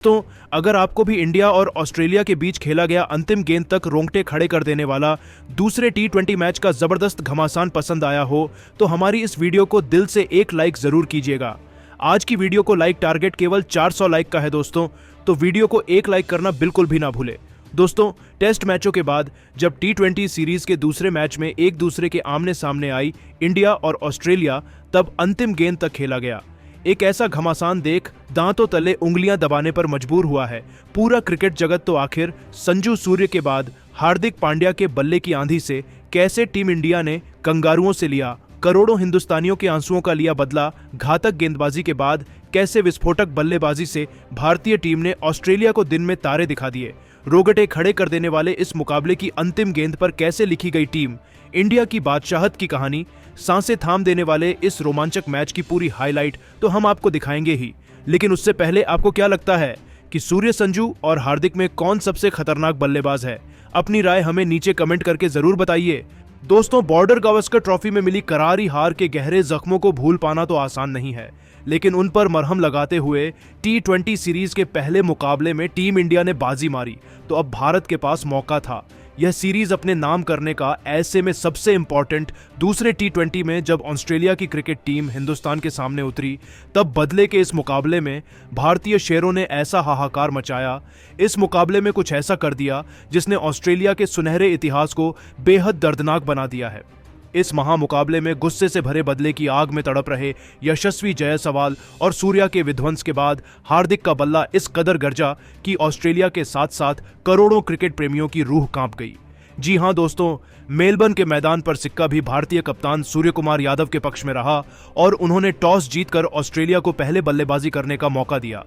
तो अगर आपको भी इंडिया और ऑस्ट्रेलिया के बीच खेला गया अंतिम गेंद तक रोंगटे खड़े कर देने वाला दूसरे टी20 मैच का जबरदस्त घमासान पसंद आया हो तो हमारी इस वीडियो को दिल से एक लाइक जरूर कीजिएगा। आज की वीडियो को लाइक टारगेट केवल 400 लाइक का है दोस्तों, तो वीडियो को एक लाइक करना बिल्कुल भी ना भूले। दोस्तों, टेस्ट मैचों के बाद जब टी20 सीरीज के दूसरे मैच में एक दूसरे के आमने सामने आई इंडिया और ऑस्ट्रेलिया, तब अंतिम गेंद तक खेला गया। एक ऐसा घमासान देख दांतों तले उंगलियां दबाने पर मजबूर हुआ है पूरा क्रिकेट जगत। तो आखिर संजू सूर्य के बाद हार्दिक पांड्या के बल्ले की आंधी से कैसे टीम इंडिया ने कंगारुओं से लिया, करोड़ों हिंदुस्तानियों के आंसुओं का लिया बदला, घातक गेंदबाजी के बाद कैसे विस्फोटक बल्लेबाजी से भारतीय टीम ने ऑस्ट्रेलिया को दिन में तारे दिखा दिए, रोगटे खड़े कर देने वाले इस मुकाबले की अंतिम गेंद पर कैसे लिखी गई टीम इंडिया की बादशाहत की कहानी, सांसें थाम देने वाले इस रोमांचक मैच की पूरी हाईलाइट तो हम आपको दिखाएंगे ही। लेकिन उससे पहले आपको क्या लगता है कि सूर्य, संजू और हार्दिक में कौन सबसे खतरनाक बल्लेबाज है? अपनी राय हमें नीचे कमेंट करके जरूर बताइए। दोस्तों, बॉर्डर गावस्कर ट्रॉफी में मिली करारी हार के गहरे जख्मों को भूल पाना तो आसान नहीं है, लेकिन उन पर मरहम लगाते हुए टी20 सीरीज के पहले मुकाबले में टीम इंडिया ने बाजी मारी तो अब भारत के पास मौका था यह सीरीज अपने नाम करने का। ऐसे में सबसे इंपॉर्टेंट दूसरे टी20 में जब ऑस्ट्रेलिया की क्रिकेट टीम हिंदुस्तान के सामने उतरी, तब बदले के इस मुकाबले में भारतीय शेरों ने ऐसा हाहाकार मचाया, इस मुकाबले में कुछ ऐसा कर दिया जिसने ऑस्ट्रेलिया के सुनहरे इतिहास को बेहद दर्दनाक बना दिया है। इस महामुकाबले में गुस्से से भरे बदले की आग में तड़प रहे यशस्वी जायसवाल और सूर्या के विध्वंस के बाद हार्दिक का बल्ला इस कदर गरजा कि ऑस्ट्रेलिया के साथ साथ करोड़ों क्रिकेट प्रेमियों की रूह कांप गई। जी हां दोस्तों, मेलबर्न के मैदान पर सिक्का भी भारतीय कप्तान सूर्य कुमार यादव के पक्ष में रहा और उन्होंने टॉस जीतकर ऑस्ट्रेलिया को पहले बल्लेबाजी करने का मौका दिया।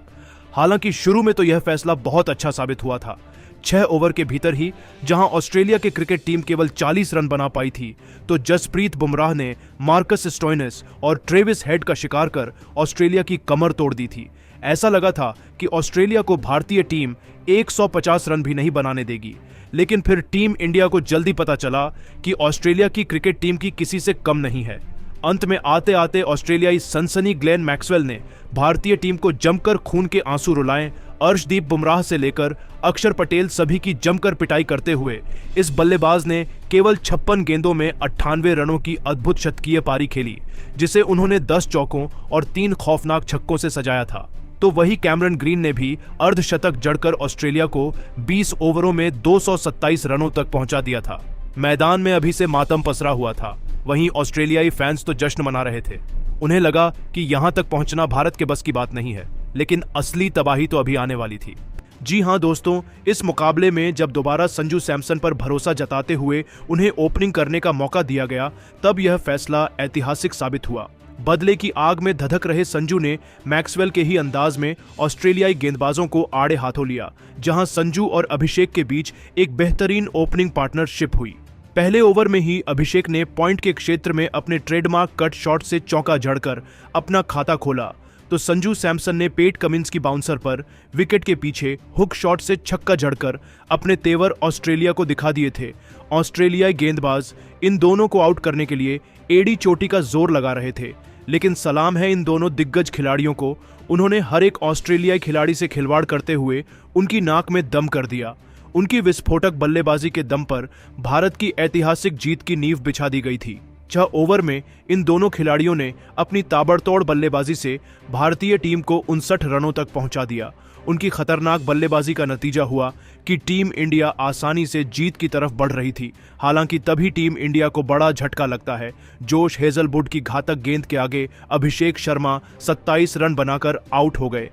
हालांकि शुरू में तो यह फैसला बहुत अच्छा साबित हुआ था। 6 ओवर के भीतर ही जहां ऑस्ट्रेलिया की क्रिकेट टीम केवल 40 रन बना पाई थी, तो जसप्रीत बुमराह ने मार्कस स्टोइनिस और ट्रेविस हेड का शिकार कर ऑस्ट्रेलिया की कमर तोड़ दी थी। ऐसा लगा था कि ऑस्ट्रेलिया को भारतीय टीम 150 रन भी नहीं बनाने देगी, लेकिन फिर टीम इंडिया को जल्दी पता चला कि ऑस्ट्रेलिया की क्रिकेट टीम की किसी से कम नहीं है। अंत में आते आते ऑस्ट्रेलियाई सनसनी ग्लेन मैक्सवेल ने भारतीय टीम को जमकर खून के आंसू रुलाए। अर्शदीप बुमराह से लेकर अक्षर पटेल सभी की जमकर पिटाई करते हुए इस बल्लेबाज ने केवल 56 गेंदों में 98 रनों की अद्भुत शतकीय पारी खेली, जिसे उन्होंने 10 चौकों और 3 खौफनाक छक्कों से सजाया था। तो वही कैमरन ग्रीन ने भी अर्धशतक जड़कर ऑस्ट्रेलिया को 20 ओवरों में 227 रनों तक पहुंचा दिया था। मैदान में अभी से मातम पसरा हुआ था, वहीं ऑस्ट्रेलियाई फैंस तो जश्न मना रहे थे। उन्हें लगा कि यहां तक पहुंचना भारत के बस की बात नहीं है, लेकिन असली तबाही तो अभी आने वाली थी। जी हां दोस्तों, इस मुकाबले में जब दोबारा संजू सैमसन पर भरोसा जताते हुए उन्हें ओपनिंग करने का मौका दिया गया, तब यह फैसला ऐतिहासिक साबित हुआ। बदले की आग में धधक रहे संजू ने मैक्सवेल के ही अंदाज में ऑस्ट्रेलियाई गेंदबाजों को आड़े हाथों लिया, जहां संजू और अभिषेक के बीच एक बेहतरीन ओपनिंग पार्टनरशिप हुई। पहले ओवर में ही अभिषेक ने पॉइंट के क्षेत्र में अपने ट्रेडमार्क कट शॉट से चौका जड़कर अपना खाता खोला, तो संजू सैमसन ने पेट कमिंस की बाउंसर पर विकेट के पीछे हुक शॉट से छक्का जड़कर अपने तेवर ऑस्ट्रेलिया को दिखा दिए थे। ऑस्ट्रेलियाई गेंदबाज इन दोनों को आउट करने के लिए एड़ी चोटी का जोर लगा रहे थे, लेकिन सलाम है इन दोनों दिग्गज खिलाड़ियों को, उन्होंने हर एक ऑस्ट्रेलियाई खिलाड़ी से खिलवाड़ करते हुए उनकी नाक में दम कर दिया। उनकी विस्फोटक बल्लेबाजी के दम पर भारत की ऐतिहासिक जीत की नींव बिछा दी गई थी। 6 ओवर में इन दोनों खिलाड़ियों ने अपनी ताबड़तोड़ बल्लेबाजी से भारतीय टीम को 59 रनों तक पहुंचा दिया। उनकी खतरनाक बल्लेबाजी का नतीजा हुआ कि टीम इंडिया आसानी से जीत की तरफ बढ़ रही थी। हालांकि तभी टीम इंडिया को बड़ा झटका लगता है। जोश हेजलवुड की घातक गेंद के आगे अभिषेक शर्मा 27 रन बनाकर आउट हो गए।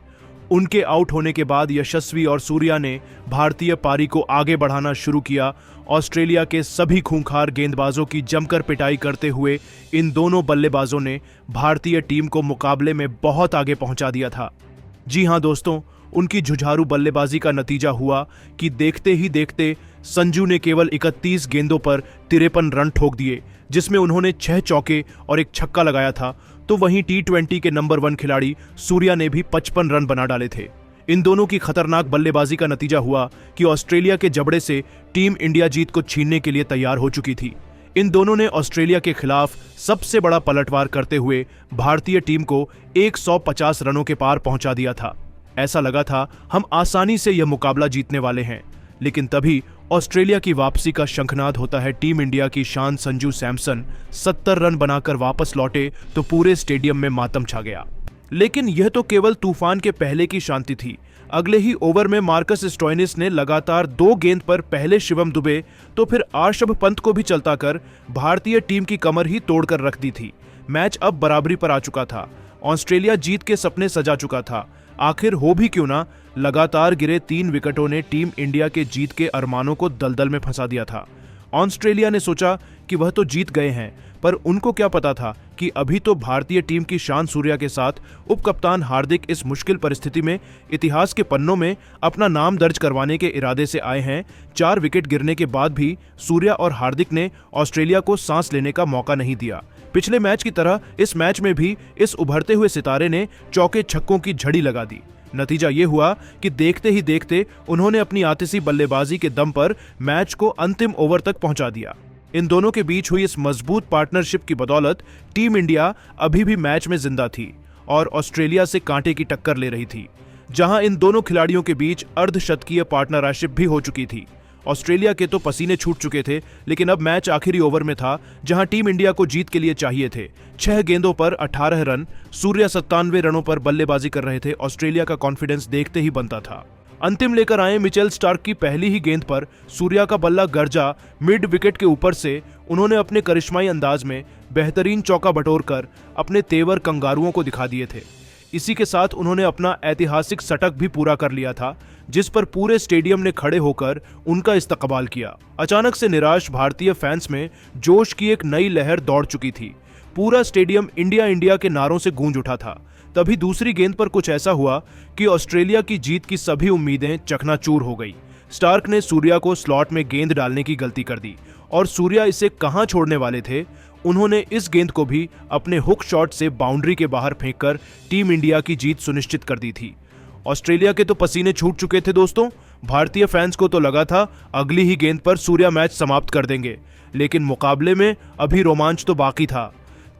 उनके आउट होने के बाद यशस्वी और सूर्या ने भारतीय पारी को आगे बढ़ाना शुरू किया। ऑस्ट्रेलिया के सभी खूंखार गेंदबाजों की जमकर पिटाई करते हुए इन दोनों बल्लेबाजों ने भारतीय टीम को मुकाबले में बहुत आगे पहुंचा दिया था। जी हां दोस्तों, उनकी जुझारू बल्लेबाजी का नतीजा हुआ कि देखते ही देखते संजू ने केवल 31 गेंदों पर 53 रन ठोक दिए, जिसमें उन्होंने 6 चौके और 1 छक्का लगाया था। तो वहीं टी20 के नंबर 1 खिलाड़ी सूर्या ने भी 55 रन बना डाले थे। इन दोनों की खतरनाक बल्लेबाजी का नतीजा हुआ कि ऑस्ट्रेलिया के जबड़े से टीम इंडिया जीत को छीनने के लिए तैयार हो चुकी थी। इन दोनों ने ऑस्ट्रेलिया के खिलाफ सबसे बड़ा पलटवार करते हुए भारतीय टीम को 150 रनों के पार पहुंचा दिया था। ऐसा लगा था हम आसानी से यह मुकाबला जीतने वाले हैं, लेकिन तभी ऑस्ट्रेलिया की वापसी का शंखनाद होता है। टीम इंडिया की शान संजू सैमसन 70 रन बनाकर वापस लौटे तो पूरे स्टेडियम में मातम छा गया। लेकिन यह तो केवल तूफान के पहले की शांति थी। अगले ही ओवर में मार्कस स्टोइनिस ने लगातार 2 गेंद पर पहले शिवम दुबे तो फिर आर्षभ पंत को भी चलता कर भारतीय टीम की कमर ही तोड़कर रख दी थी। मैच अब बराबरी पर आ चुका था। ऑस्ट्रेलिया जीत के सपने सजा चुका था। आखिर हो भी क्यों ना, लगातार गिरे 3 विकेटों ने टीम इंडिया के जीत के अरमानों को दलदल में फंसा दिया था। ऑस्ट्रेलिया ने सोचा कि वह तो जीत गए हैं, पर उनको क्या पता था कि अभी तो भारतीय टीम की शान सूर्या के साथ उपकप्तान हार्दिक इस मुश्किल परिस्थिति में इतिहास के पन्नों में अपना नाम दर्ज करवाने के इरादे से आए हैं। 4 विकेट गिरने के बाद भी सूर्या और हार्दिक ने ऑस्ट्रेलिया को सांस लेने का मौका नहीं दिया। पिछले मैच की तरह इस मैच में भी इस उभरते हुए सितारे ने चौके छक्कों की झड़ी लगा दी। नतीजा ये हुआ कि देखते ही देखते उन्होंने अपनी आतिशी बल्लेबाजी के दम पर मैच को अंतिम ओवर तक पहुंचा दिया। इन दोनों के बीच हुई इस मजबूत पार्टनरशिप की बदौलत टीम इंडिया अभी भी मैच में जिंदा थी और ऑस्ट्रेलिया से कांटे की टक्कर ले रही थी। जहां इन दोनों खिलाड़ियों के बीच अर्धशतकीय पार्टनरशिप भी हो चुकी थी। ऑस्ट्रेलिया के तो पसीने छूट चुके थे, लेकिन अब मैच आखिरी ओवर में था, जहां टीम इंडिया को जीत के लिए चाहिए थे 6 गेंदों पर 18 रन। सूर्या 97 रनों पर बल्लेबाजी कर रहे थे। ऑस्ट्रेलिया का कॉन्फिडेंस देखते ही बनता था। अंतिम लेकर आए मिचेल स्टार्क की पहली ही गेंद पर सूर्या का बल्ला गरजा मिड विकेट के ऊपर से उन्होंने अपने करिश्माई अंदाज में बेहतरीन चौका बटोरकर अपने तेवर कंगारुओं को दिखा दिए थे। इसी के साथ उन्होंने अपना ऐतिहासिक शतक भी पूरा कर लिया था, जिस पर पूरे स्टेडियम ने खड़े होकर उनका इस्तकबाल किया। अचानक से निराश भारतीय फैंस में जोश की एक नई लहर दौड़ चुकी थी। पूरा स्टेडियम इंडिया इंडिया के नारों से गूंज उठा था। तभी दूसरी गेंद पर कुछ ऐसा हुआ कि ऑस्ट्रेलिया की जीत की सभी उम्मीदें चकनाचूर हो गई। स्टार्क ने सूर्या को स्लॉट में गेंद डालने की गलती कर दी और सूर्या इसे कहां छोड़ने वाले थे। उन्होंने इस गेंद को भी अपने हुक शॉट से बाउंड्री के बाहर फेंककर टीम इंडिया की जीत सुनिश्चित कर दी थी। ऑस्ट्रेलिया के तो पसीने छूट चुके थे दोस्तों। भारतीय फैंस को तो लगा था अगली ही गेंद पर सूर्या मैच समाप्त कर देंगे, लेकिन मुकाबले में अभी रोमांच तो बाकी था।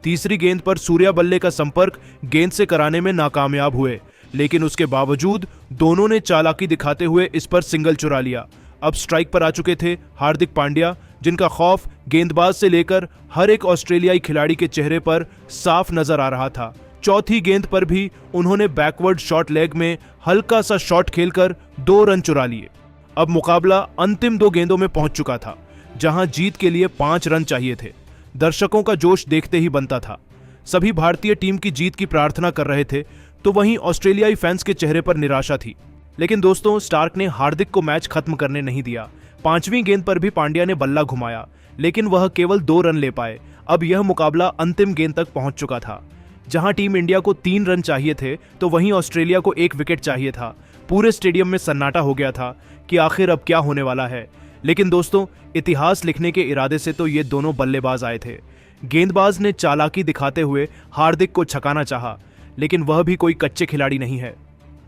तीसरी गेंद पर सूर्या बल्ले का संपर्क गेंद से कराने में नाकामयाब हुए, लेकिन उसके बावजूद दोनों ने चालाकी दिखाते हुए इस पर सिंगल चुरा लिया। अब स्ट्राइक पर आ चुके थे हार्दिक पांड्या, जिनका खौफ गेंदबाज से लेकर हर एक ऑस्ट्रेलियाई खिलाड़ी के चेहरे पर साफ नजर आ रहा था। चौथी गेंद पर भी उन्होंने बैकवर्ड शॉट लेग में हल्का सा शॉट खेलकर 2 रन चुरा लिए। अब मुकाबला अंतिम 2 गेंदों में पहुंच चुका था, जहां जीत के लिए 5 रन चाहिए थे। दर्शकों का जोश देखते ही बनता था। सभी भारतीय टीम की जीत की प्रार्थना कर रहे थे, तो वहीं ऑस्ट्रेलियाई फैंस के चेहरे पर निराशा थी। लेकिन दोस्तों, स्टार्क ने हार्दिक को मैच खत्म करने नहीं दिया। 5वीं गेंद पर भी पांड्या ने बल्ला घुमाया, लेकिन वह केवल 2 रन ले पाए। अब यह मुकाबला अंतिम गेंद तक पहुंच चुका था। जहां टीम इंडिया को 3 रन चाहिए थे, तो वहीं ऑस्ट्रेलिया को 1 विकेट चाहिए था। पूरे स्टेडियम में सन्नाटा हो गया था कि आखिर अब क्या होने वाला है। लेकिन दोस्तों, इतिहास लिखने के इरादे से तो ये दोनों बल्लेबाज आए थे। गेंदबाज ने चालाकी दिखाते हुए हार्दिक को छकाना चाहा, लेकिन वह भी कोई कच्चे खिलाड़ी नहीं है।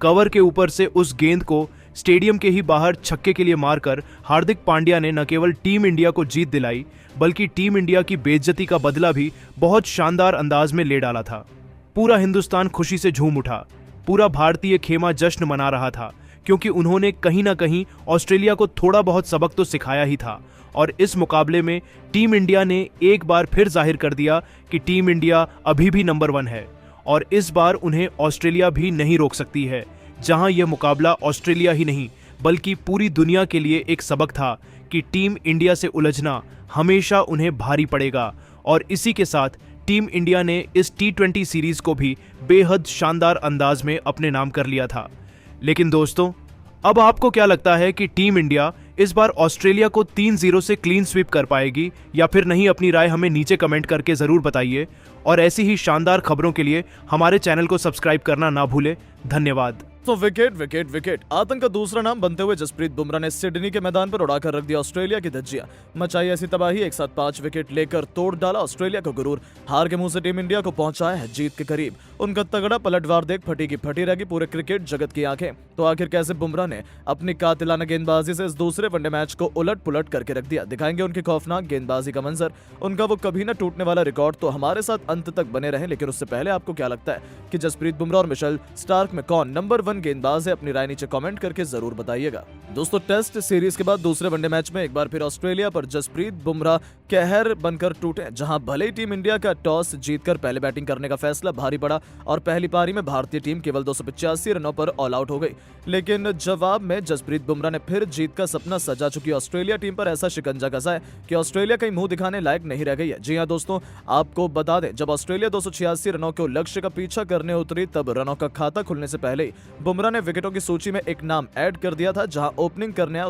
कवर के ऊपर से उस गेंद को स्टेडियम के ही बाहर छक्के के लिए मारकर हार्दिक पांड्या ने न केवल टीम इंडिया को जीत दिलाई, बल्कि टीम इंडिया की बेइज्जती का बदला भी बहुत शानदार अंदाज में ले डाला था। पूरा हिंदुस्तान खुशी से झूम उठा। पूरा भारतीय खेमा जश्न मना रहा था, क्योंकि उन्होंने कहीं ना कहीं ऑस्ट्रेलिया को थोड़ा बहुत सबक तो सिखाया ही था। और इस मुकाबले में टीम इंडिया ने एक बार फिर जाहिर कर दिया कि टीम इंडिया अभी भी नंबर 1 है और इस बार उन्हें ऑस्ट्रेलिया भी नहीं रोक सकती है। जहां यह मुकाबला ऑस्ट्रेलिया ही नहीं बल्कि पूरी दुनिया के लिए एक सबक था कि टीम इंडिया से उलझना हमेशा उन्हें भारी पड़ेगा। और इसी के साथ टीम इंडिया ने इस T20 सीरीज को भी बेहद शानदार अंदाज में अपने नाम कर लिया था। लेकिन दोस्तों, अब आपको क्या लगता है कि टीम इंडिया इस बार ऑस्ट्रेलिया को 3-0 से क्लीन स्वीप कर पाएगी या फिर नहीं? अपनी राय हमें नीचे कमेंट करके जरूर बताइए और ऐसी ही शानदार खबरों के लिए हमारे चैनल को सब्सक्राइब करना ना भूलें। धन्यवाद। तो विकेट आतंक का दूसरा नाम बनते हुए जसप्रीत बुमराह ने सिडनी के मैदान पर उड़ाकर रख दिया ऑस्ट्रेलिया की धज्जियां। मचाई ऐसी तबाही, एक साथ 5 विकेट लेकर तोड़ डाला ऑस्ट्रेलिया का गुरूर। हार के मुंह से टीम इंडिया को पहुंचाया है जीत के करीब। उनका तगड़ा पलटवार देख फटी की फटी रहेगी पूरे क्रिकेट जगत की आंखें। तो आखिर कैसे बुमराह ने अपनी कातिलाना गेंदबाजी से इस दूसरे वनडे मैच को उलट पुलट करके रख दिया। दिखाएंगे उनकी खौफनाक गेंदबाजी का मंजर, उनका वो कभी न टूटने वाला रिकॉर्ड। तो हमारे साथ अंत तक बने रहें। लेकिन उससे पहले आपको क्या लगता है कि जसप्रीत बुमराह और मिचेल स्टार्क में कौन नंबर 1 कौन गेंदबाज है, अपनी राय नीचे कमेंट करके जरूर बताइएगा। दोस्तों, टेस्ट सीरीज के बाद दूसरे वनडे मैच में एक बार फिर ऑस्ट्रेलिया पर जसप्रीत बुमराह कहर बनकर टूटे, जहां भले ही टीम इंडिया का टॉस जीतकर पहले बैटिंग करने का फैसला भारी पड़ा और पहली पारी में भारतीय टीम केवल 285 रनों पर ऑल आउट हो गई, लेकिन जवाब में जसप्रीत बुमराह ने फिर जीत का सपना सजा चुकी ऑस्ट्रेलिया टीम पर ऐसा शिकंजा कसा है कि ऑस्ट्रेलिया कहीं मुंह दिखाने लायक नहीं रह गई है। जी हां दोस्तों, आपको बता दें, जब ऑस्ट्रेलिया 286 रनों के लक्ष्य का पीछा करने उतरी तब रनों का खाता खुलने से पहले ही बुमराह ने विकेटों की सूची में एक नाम ऐड कर दिया था, जहां ओपनिंग करने आए